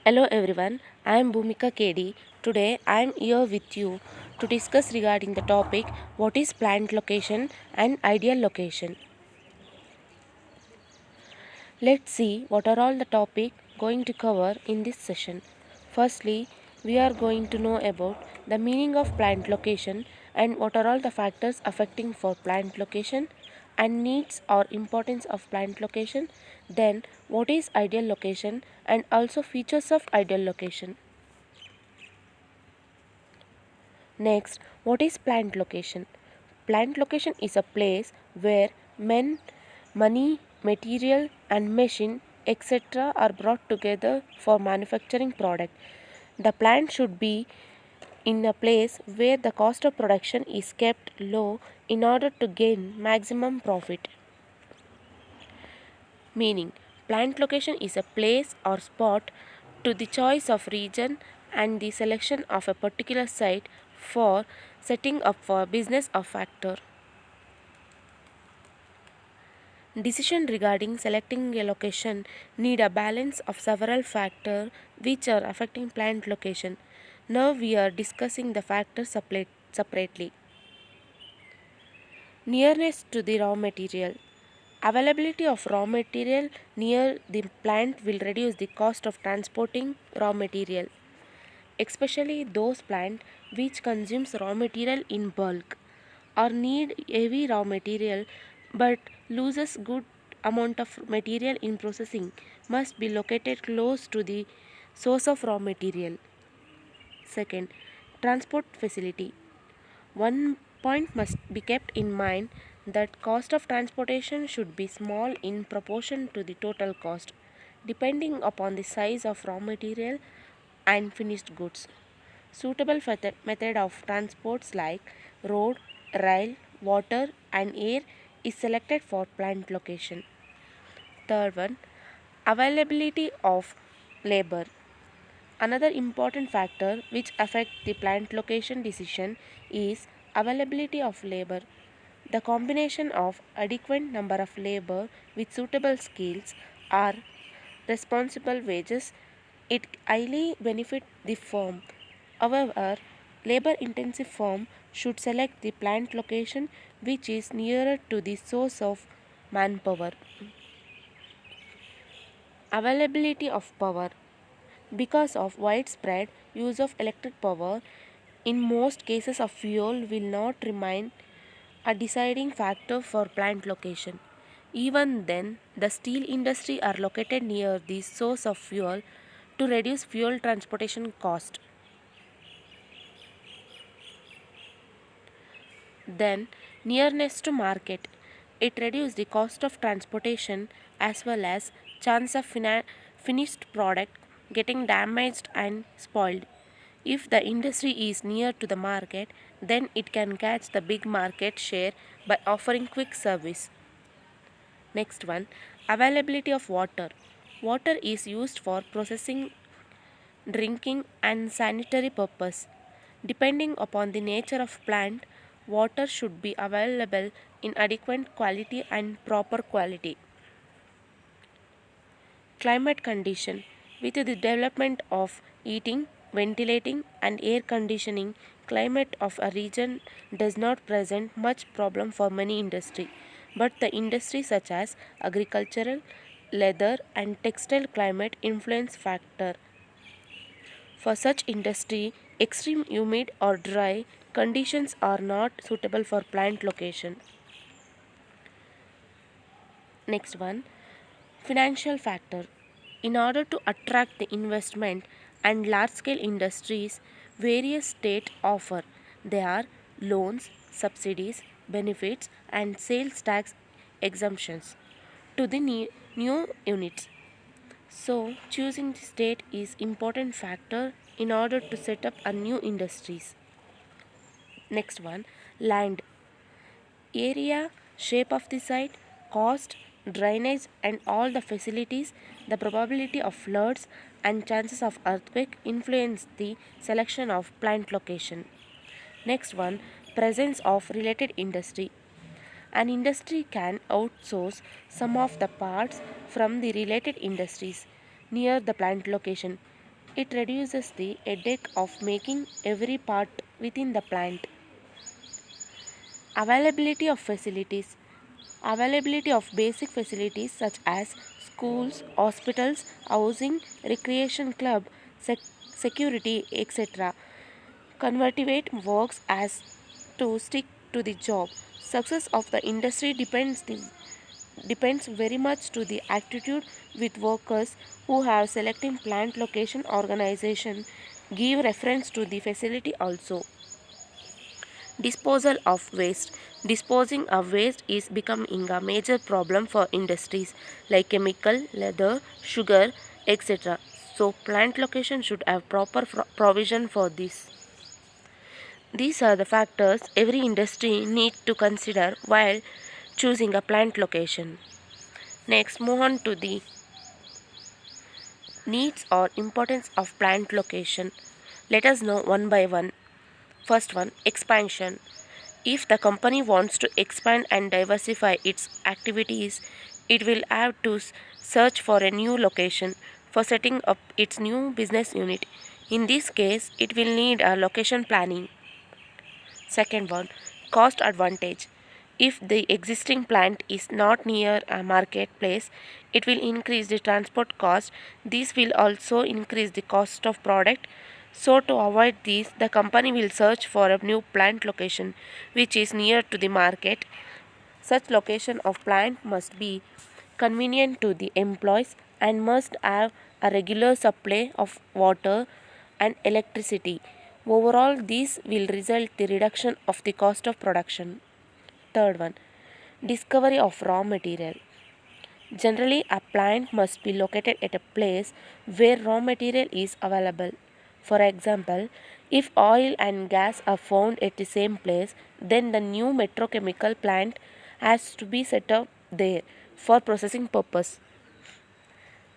Hello everyone, I am Bhumika KD. Today I am here with you to discuss regarding the topic what is plant location and ideal location. Let's see what are all the topic going to cover in this session. Firstly, we are going to know about the meaning of plant location and what are all the factors affecting for plant location and needs or importance of plant location. Then what is ideal location and also features of ideal location. Next, what is plant location? Plant location is a place where men, money, material and machine etc. are brought together for manufacturing product. The plant should be in a place where the cost of production is kept low in order to gain maximum profit. Meaning, plant location is a place or spot to the choice of region and the selection of a particular site for setting up for business or factor. Decision regarding selecting a location need a balance of several factors which are affecting plant location. Now we are discussing the factors separately. Nearness to the raw material. Availability of raw material near the plant will reduce the cost of transporting raw material, especially those plants which consumes raw material in bulk or need heavy raw material but loses good amount of material in processing must be located close to the source of raw material. Second, transport facility. One point must be kept in mind that cost of transportation should be small in proportion to the total cost, depending upon the size of raw material and finished goods. Suitable method of transports like road, rail, water and air is selected for plant location. Third one, availability of labor. Another important factor which affect the plant location decision is availability of labor. The combination of adequate number of labor with suitable skills or responsible wages it highly benefit the firm. However, labor intensive firm should select the plant location which is nearer to the source of manpower. Availability of power. Because of widespread use of electric power, in most cases of fuel will not remain a deciding factor for plant location. Even then, the steel industry are located near the source of fuel to reduce fuel transportation cost. Then, nearness to market. It reduces the cost of transportation as well as chance of finished product getting damaged and spoiled. If the industry is near to the market, then it can catch the big market share by offering quick service. Next one, availability of water. Water is used for processing, drinking and sanitary purpose. Depending upon the nature of plant, water should be available in adequate quality and proper quality. Climate condition. With the development of heating, ventilating and air conditioning, climate of a region does not present much problem for many industry. But the industries such as agricultural, leather and textile climate influence factor. For such industry, extreme humid or dry conditions are not suitable for plant location. Next one, financial factor. In order to attract the investment and large scale industries, various states offer. They are loans, subsidies, benefits, and sales tax exemptions to the new units. So, choosing the state is important factor in order to set up a new industries. Next one, land. Area, shape of the site, cost, drainage and all the facilities, the probability of floods and chances of earthquake influence the selection of plant location. Next one, presence of related industry. An industry can outsource some of the parts from the related industries near the plant location. It reduces the headache of making every part within the plant. Availability of facilities. Availability of basic facilities such as schools, hospitals, housing, recreation club, security, etc. Convertivate works as to stick to the job. Success of the industry depends very much to the attitude with workers who have selecting plant location organization give reference to the facility also. Disposal of waste. Disposing of waste is becoming a major problem for industries like chemical, leather, sugar, etc. So plant location should have proper provision for this. These are the factors every industry needs to consider while choosing a plant location. Next, move on to the needs or importance of plant location. Let us know one by one. First one, expansion. If the company wants to expand and diversify its activities, it will have to search for a new location for setting up its new business unit. In this case, it will need a location planning. Second one, cost advantage. If the existing plant is not near a marketplace, it will increase the transport cost. This will also increase the cost of product. So to avoid this, the company will search for a new plant location which is near to the market. Such location of plant must be convenient to the employees and must have a regular supply of water and electricity. Overall, this will result the reduction of the cost of production. Third one, discovery of raw material. Generally, a plant must be located at a place where raw material is available. For example, if oil and gas are found at the same place, then the new petrochemical plant has to be set up there for processing purpose.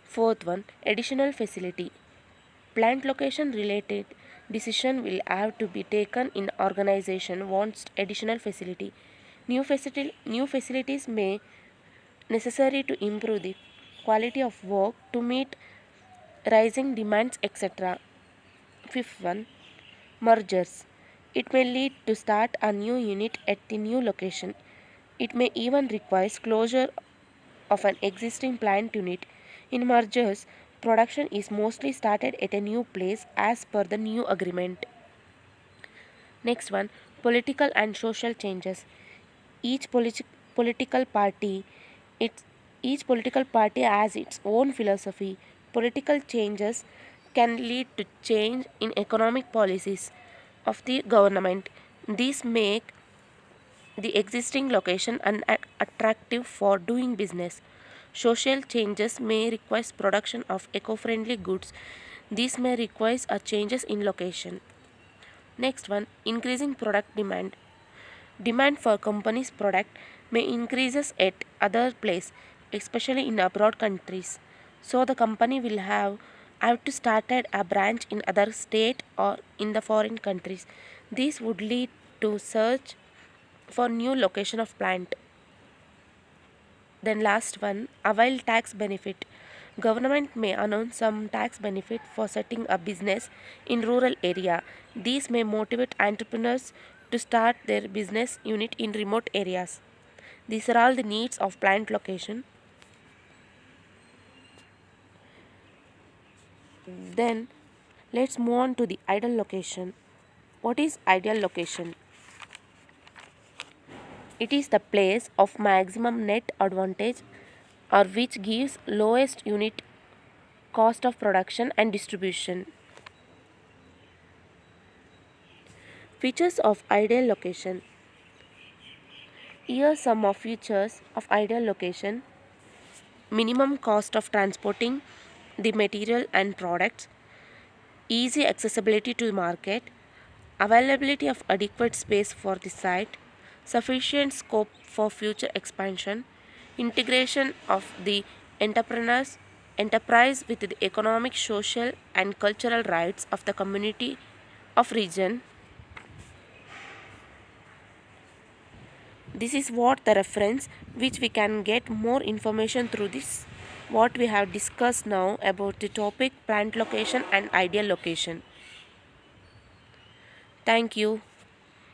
Fourth one, additional facility. Plant location related decision will have to be taken in organization wants additional facility. New facilities may necessary to improve the quality of work to meet rising demands, etc. Fifth one, mergers. It may lead to start a new unit at the new location. It may even require closure of an existing plant unit. In mergers, production is mostly started at a new place as per the new agreement. Next one, political and social changes. Each political party its each political party has its own philosophy. Political changes can lead to change in economic policies of the government. These make the existing location unattractive for doing business. Social changes may require production of eco-friendly goods. These may require a changes in location. Next one, increasing product demand. Demand for company's product may increases at other place, especially in abroad countries. So the company will have to started a branch in other state or in the foreign countries. This would lead to search for new location of plant. Then last one, avail tax benefit. Government may announce some tax benefit for setting a business in rural area. These may motivate entrepreneurs to start their business unit in remote areas. These are all the needs of plant location. Then let's move on to the ideal location. What is ideal location? It is the place of maximum net advantage or which gives lowest unit cost of production and distribution. Features of ideal location. Here some of features of ideal location. Minimum cost of transporting the material and products, easy accessibility to the market, availability of adequate space for the site, sufficient scope for future expansion, integration of the entrepreneurs enterprise with the economic, social and cultural rights of the community of region. This is what the reference which we can get more information through this what we have discussed now about the topic plant location and ideal location. Thank you.